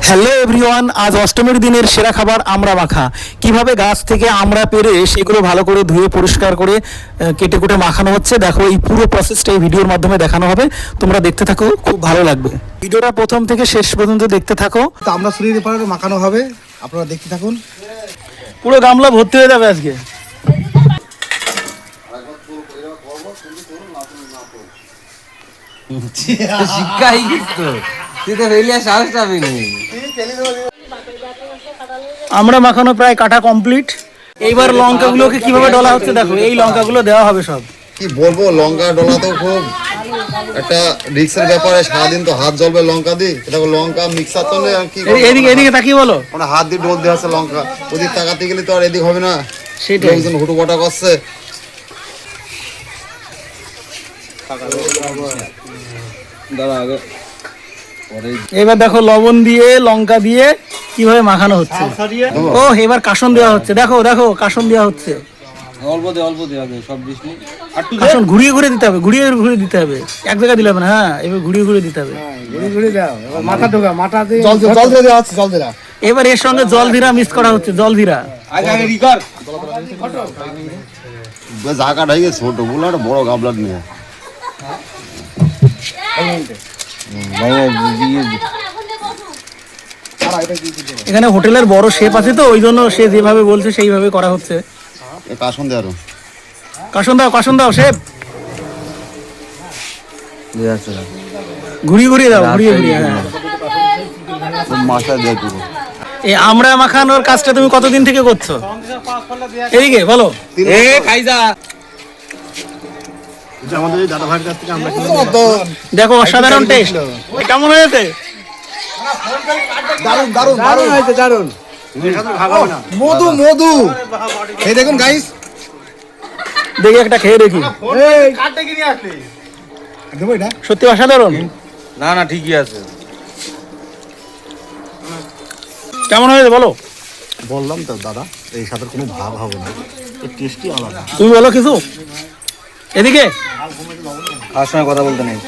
Hello everyone, আজ অষ্টমীর দিনের সেরা খাবার আমড়া মাখা। কিভাবে গাছ থেকে আমড়া পেড়ে সেগুলো ভালো করে ধুয়ে পরিষ্কার করে কেটে কুটে মাখানো হচ্ছে, দেখো এই পুরো প্রসেসটা এই ভিডিওর মাধ্যমে দেখানো হবে। তোমরা দেখতে থাকো, খুব ভালো লাগবে। ভিডিওটা প্রথম থেকে শেষ পর্যন্ত দেখতে থাকো। তো আমরা শরীরে পাড়ে মাখানো হবে, আপনারা দেখতে থাকুন। পুরো গামলা ভর্তি হয়ে যাবে আজকে। শিক্ষাই কিন্তু তুই তো ফেলিয়া সাহস পাবি নি। আমরা মাখানো প্রায় কাটা কমপ্লিট। এইবার লঙ্কাগুলোকে কিভাবে ডলা হচ্ছে দেখো, এই লঙ্কাগুলো দেওয়া হবে সব। কি বলবো, লঙ্কা ডলা তো খুব একটা রিক্সের ব্যাপারে। সারাদিন তো হাত জ্বলবে লঙ্কা দিয়ে। দেখো লঙ্কা মিক্সার তো নেই, আর কি এদিকে তাকিয়ে বলো। মানে হাত দিয়ে ডোল দেওয়া আছে লঙ্কা, ওদিক তাকাতে গেলে তো আর এদিক হবে না। সেটাই লোকজন হুটুপাটা করছে। এবার দেখো লবণ দিয়ে লঙ্কা দিয়ে কিভাবে মাখানো হচ্ছে। ও এবার কাসন দেওয়া হচ্ছে, দেখো দেখো কাসন দেওয়া হচ্ছে। অল্প দে আগে, সব দিস নি। কাসন ঘুরিয়ে ঘুরিয়ে দিতে হবে, ঘুরিয়ে ঘুরিয়ে দিতে হবে, এক জায়গায় দিলে হবে না। হ্যাঁ, এবার ঘুরিয়ে ঘুরিয়ে দিতে হবে। মাথা ঢোকা, মাথা দিয়ে জল দিয়ে দেওয়া হচ্ছে, জল দিয়ে। এবার এর সঙ্গে জলজিরা মিক্স করা হচ্ছে, জলজিরা। আগে রিকর জায়গা ঢাই গেছে ছোট গুলো, একটা বড় গাবলার নিয়ে। এখানে হোটেলের বড় শেফ আছে তো, ওই জন্য সে যেভাবে বলছে সেইভাবে করা হচ্ছে। কাসন দে আরো কাসন দাও শেফ। ঘুরিয়ে ঘুরিয়ে দাও, ঘুরিয়ে ঘুরিয়ে। হ্যাঁ, মাথা দিয়ে দিব। এই আমড়া মাখানোর কাজটা তুমি কতদিন থেকে করছো? এদিকে বলো। এ খাইজা আমাদের দাদা ভাইয়ের কাছ থেকে আমরা দেখো অসাধারণ টেস্ট। কেমন হয়েছে? দারুন দারুন দারুন হয়েছে, দারুন। মধু মধু এই দেখুন গাইস, দেখি একটা খেয়ে দেখি। এই কাটতে কি নিয়ে আসলি? দেবো এটা, সত্যি অসাধারণ। না ঠিকই আছে। কেমন হয়েছে বলো? বললাম তো দাদা, এই সাথে কোনো ভাব হবে না, এই টেস্টই আলাদা। তুমি বলো কিছু। এদিকে আর সময় কথা বলতে নেই।